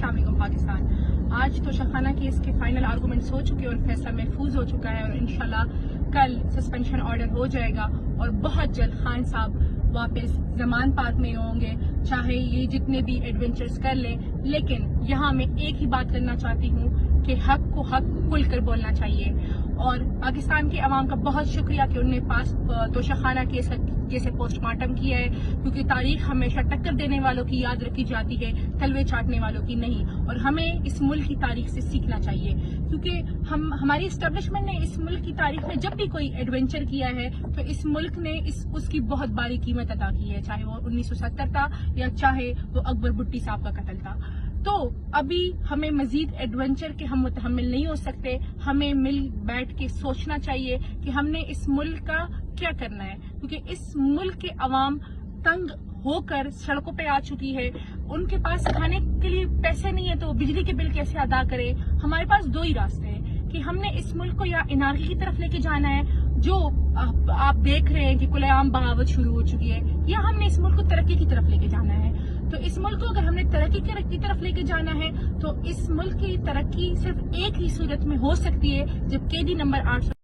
अस्सलाम वालेकुम पाकिस्तान। आज तोशाखाना केस के फाइनल आर्गूमेंट्स हो चुके हैं और फैसला महफूज हो चुका है और इंशाल्लाह कल सस्पेंशन ऑर्डर हो जाएगा और बहुत जल्द खान साहब वापस जमान पार्क में होंगे, चाहे ये जितने भी एडवेंचर्स कर लें। लेकिन यहाँ मैं एक ही बात करना चाहती हूँ कि हक को हक खुल कर बोलना चाहिए और पाकिस्तान के अवाम का बहुत शुक्रिया कि उन्होंने पास तोशाखाना केस जैसे पोस्टमार्टम किया है, क्योंकि तारीख हमेशा टक्कर देने वालों की याद रखी जाती है, तलवे चाटने वालों की नहीं। और हमें इस मुल्क की तारीख से सीखना चाहिए, क्योंकि हमारी एस्टेब्लिशमेंट ने इस मुल्क की तारीख में जब भी कोई एडवेंचर किया है तो इस मुल्क ने उसकी बहुत बड़ी कीमत अदा की है, चाहे वो 1970 था या चाहे वो अकबर भुट्टी साहब का कत्ल था। तो अभी हमें मजीद एडवेंचर के हम मुतहम्मिल नहीं हो सकते। हमें मिल बैठ के सोचना चाहिए कि हमने इस मुल्क का क्या करना है, क्योंकि इस मुल्क के अवाम तंग होकर सड़कों पे आ चुकी है। उनके पास खाने के लिए पैसे नहीं है तो बिजली के बिल कैसे अदा करें। हमारे पास दो ही रास्ते हैं कि हमने इस मुल्क को या इनार्की की तरफ लेके जाना है, जो आप देख रहे हैं कि खुलेआम बगावत शुरू हो चुकी है, या हमने इस मुल्क को तरक्की की तरफ लेके जाना है। तो इस मुल्क को अगर हमने तरक्की की तरफ लेके जाना है तो इस मुल्क की तरक्की सिर्फ एक ही सूरत में हो सकती है, जब कैदी नंबर 8